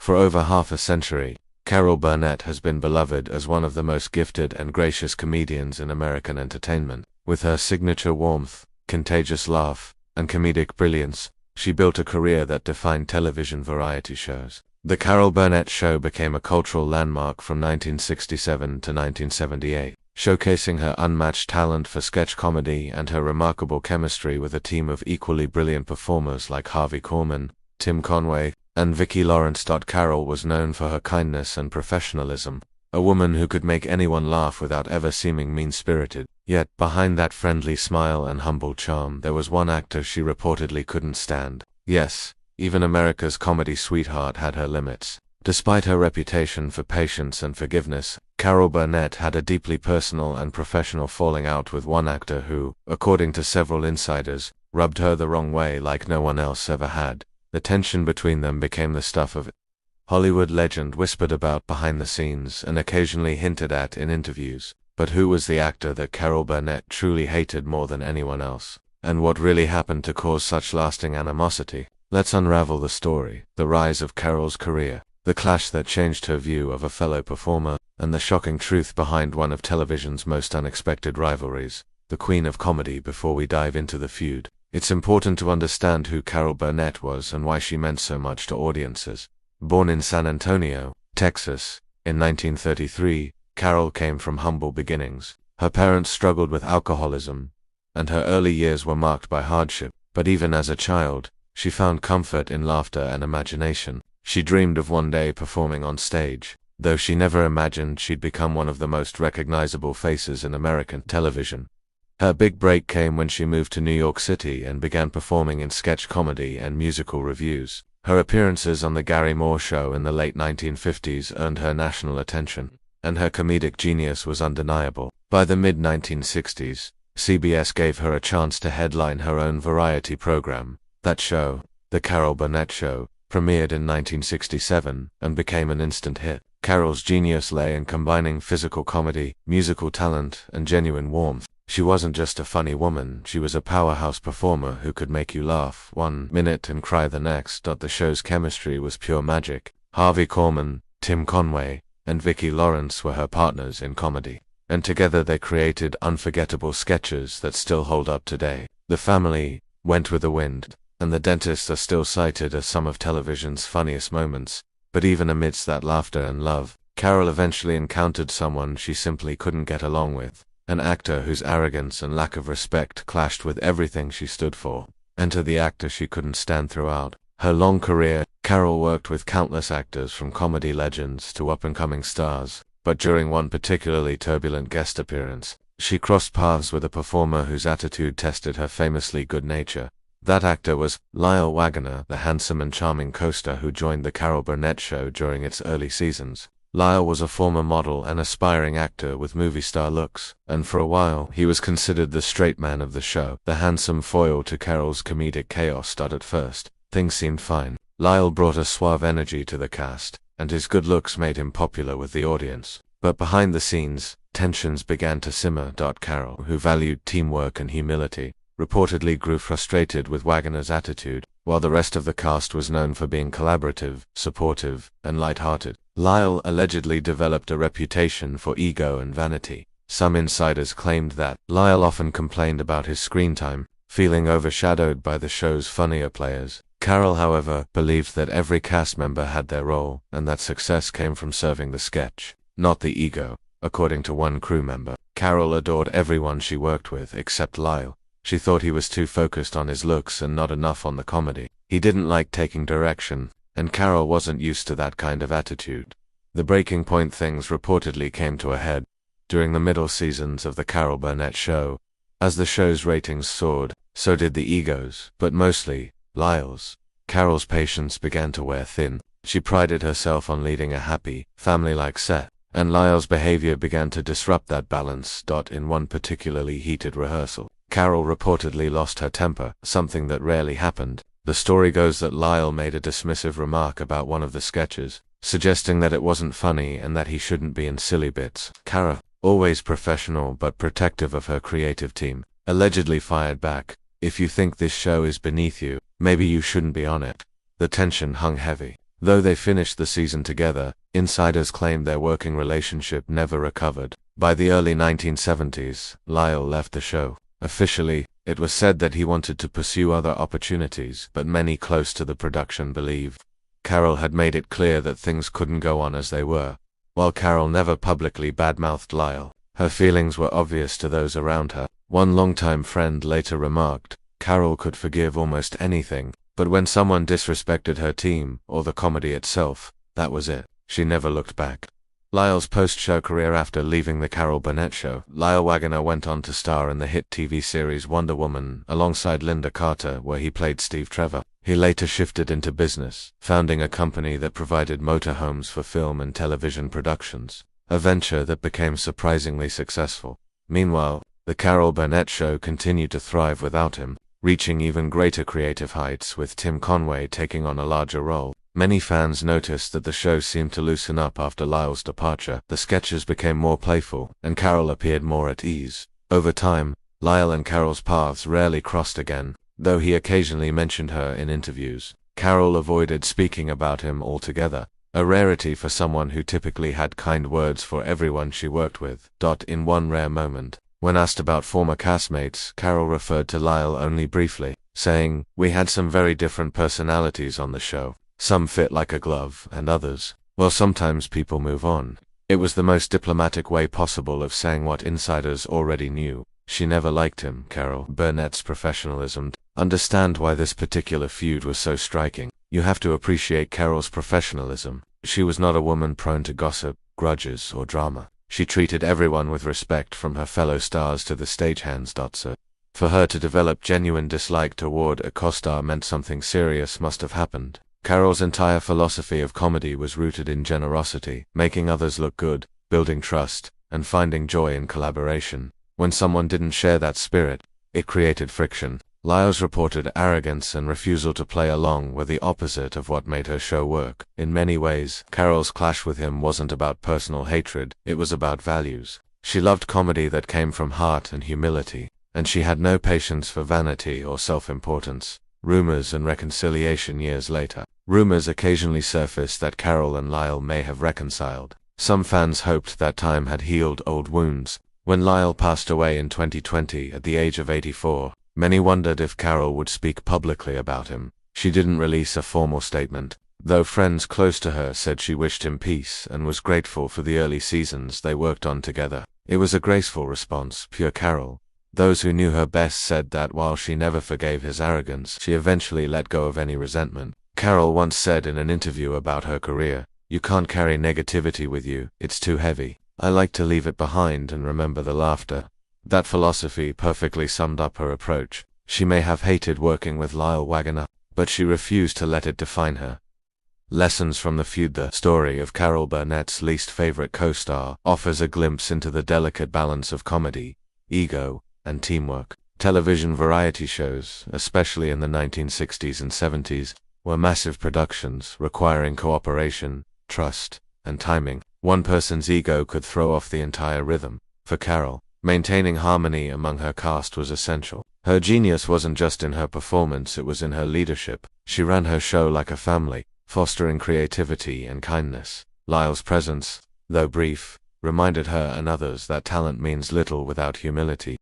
For over half a century, Carol Burnett has been beloved as one of the most gifted and gracious comedians in American entertainment. With her signature warmth, contagious laugh, and comedic brilliance, she built a career that defined television variety shows. The Carol Burnett Show became a cultural landmark from 1967 to 1978, showcasing her unmatched talent for sketch comedy and her remarkable chemistry with a team of equally brilliant performers like Harvey Korman, Tim Conway, and Vicki Lawrence. Carol was known for her kindness and professionalism, a woman who could make anyone laugh without ever seeming mean-spirited. Yet, behind that friendly smile and humble charm, there was one actor she reportedly couldn't stand. Yes, even America's comedy sweetheart had her limits. Despite her reputation for patience and forgiveness, Carol Burnett had a deeply personal and professional falling out with one actor who, according to several insiders, rubbed her the wrong way like no one else ever had. The tension between them became the stuff of Hollywood legend whispered about behind the scenes and occasionally hinted at in interviews. But who was the actor that Carol Burnett truly hated more than anyone else? And what really happened to cause such lasting animosity? Let's unravel the story, the rise of Carol's career, the clash that changed her view of a fellow performer, and the shocking truth behind one of television's most unexpected rivalries, the Queen of Comedy. Before we dive into the feud, it's important to understand who Carol Burnett was and why she meant so much to audiences. Born in San Antonio, Texas, in 1933, Carol came from humble beginnings. Her parents struggled with alcoholism, and her early years were marked by hardship. But even as a child, she found comfort in laughter and imagination. She dreamed of one day performing on stage, though she never imagined she'd become one of the most recognizable faces in American television. Her big break came when she moved to New York City and began performing in sketch comedy and musical reviews. Her appearances on The Gary Moore Show in the late 1950s earned her national attention, and her comedic genius was undeniable. By the mid-1960s, CBS gave her a chance to headline her own variety program. That show, The Carol Burnett Show, premiered in 1967 and became an instant hit. Carol's genius lay in combining physical comedy, musical talent, and genuine warmth. She wasn't just a funny woman, she was a powerhouse performer who could make you laugh one minute and cry the next. The show's chemistry was pure magic. Harvey Korman, Tim Conway, and Vicki Lawrence were her partners in comedy, and together they created unforgettable sketches that still hold up today. The Family, Went with the Wind, and The Dentist are still cited as some of television's funniest moments. But even amidst that laughter and love, Carol eventually encountered someone she simply couldn't get along with, an actor whose arrogance and lack of respect clashed with everything she stood for. Enter the actor she couldn't stand throughout her long career. Carol worked with countless actors from comedy legends to up-and-coming stars, but during one particularly turbulent guest appearance, she crossed paths with a performer whose attitude tested her famously good nature. That actor was Lyle Waggoner, the handsome and charming co-star who joined the Carol Burnett Show during its early seasons. Lyle was a former model and aspiring actor with movie star looks, and for a while he was considered the straight man of the show, the handsome foil to Carol's comedic chaos. At first, things seemed fine. Lyle brought a suave energy to the cast, and his good looks made him popular with the audience. But behind the scenes, tensions began to simmer. Carol, who valued teamwork and humility, reportedly grew frustrated with Waggoner's attitude, while the rest of the cast was known for being collaborative, supportive, and light-hearted. Lyle allegedly developed a reputation for ego and vanity. Some insiders claimed that Lyle often complained about his screen time, feeling overshadowed by the show's funnier players. Carol, however, believed that every cast member had their role, and that success came from serving the sketch, not the ego. According to one crew member, Carol adored everyone she worked with except Lyle. She thought he was too focused on his looks and not enough on the comedy. He didn't like taking direction, and Carol wasn't used to that kind of attitude. The breaking point: things reportedly came to a head during the middle seasons of the Carol Burnett Show. As the show's ratings soared, so did the egos, but mostly Lyle's. Carol's patience began to wear thin. She prided herself on leading a happy, family-like set, and Lyle's behavior began to disrupt that balance. In one particularly heated rehearsal, Carol reportedly lost her temper, something that rarely happened. The story goes that Lyle made a dismissive remark about one of the sketches, suggesting that it wasn't funny and that he shouldn't be in silly bits. Carol, always professional but protective of her creative team, allegedly fired back, "If you think this show is beneath you, maybe you shouldn't be on it." The tension hung heavy. Though they finished the season together, insiders claimed their working relationship never recovered. By the early 1970s, Lyle left the show. Officially, it was said that he wanted to pursue other opportunities, but many close to the production believed Carol had made it clear that things couldn't go on as they were. While Carol never publicly badmouthed Lyle, her feelings were obvious to those around her. One longtime friend later remarked, Carol could forgive almost anything, but when someone disrespected her team, or the comedy itself, that was it. She never looked back. Lyle's post-show career. After leaving the Carol Burnett Show, Lyle Waggoner went on to star in the hit TV series Wonder Woman alongside Linda Carter, where he played Steve Trevor. He later shifted into business, founding a company that provided motorhomes for film and television productions, a venture that became surprisingly successful. Meanwhile, the Carol Burnett Show continued to thrive without him, reaching even greater creative heights with Tim Conway taking on a larger role. Many fans noticed that the show seemed to loosen up after Lyle's departure. The sketches became more playful, and Carol appeared more at ease. Over time, Lyle and Carol's paths rarely crossed again, though he occasionally mentioned her in interviews. Carol avoided speaking about him altogether, a rarity for someone who typically had kind words for everyone she worked with. In one rare moment, when asked about former castmates, Carol referred to Lyle only briefly, saying, "We had some very different personalities on the show. Some fit like a glove, and others, well, sometimes people move on." It was the most diplomatic way possible of saying what insiders already knew. She never liked him. Carol Burnett's professionalism. Understand why this particular feud was so striking. You have to appreciate Carol's professionalism. She was not a woman prone to gossip, grudges, or drama. She treated everyone with respect, from her fellow stars to the stagehands. For her to develop genuine dislike toward a co-star meant something serious must have happened. Carol's entire philosophy of comedy was rooted in generosity, making others look good, building trust, and finding joy in collaboration. When someone didn't share that spirit, it created friction. Lyle's reported arrogance and refusal to play along were the opposite of what made her show work. In many ways, Carol's clash with him wasn't about personal hatred, it was about values. She loved comedy that came from heart and humility, and she had no patience for vanity or self-importance. Rumors and reconciliation. Years later, rumors occasionally surfaced that Carol and Lyle may have reconciled. Some fans hoped that time had healed old wounds. When Lyle passed away in 2020 at the age of 84, many wondered if Carol would speak publicly about him. She didn't release a formal statement, though friends close to her said she wished him peace and was grateful for the early seasons they worked on together. It was a graceful response, pure Carol. Those who knew her best said that while she never forgave his arrogance, she eventually let go of any resentment. Carol once said in an interview about her career, "You can't carry negativity with you, it's too heavy. I like to leave it behind and remember the laughter." That philosophy perfectly summed up her approach. She may have hated working with Lyle Waggoner, but she refused to let it define her. Lessons from the feud. The story of Carol Burnett's least favorite co-star offers a glimpse into the delicate balance of comedy, ego, and teamwork. Television variety shows, especially in the 1960s and 70s, were massive productions requiring cooperation, trust, and timing. One person's ego could throw off the entire rhythm. For Carol, maintaining harmony among her cast was essential. Her genius wasn't just in her performance, it was in her leadership. She ran her show like a family, fostering creativity and kindness. Lyle's presence, though brief, reminded her and others that talent means little without humility.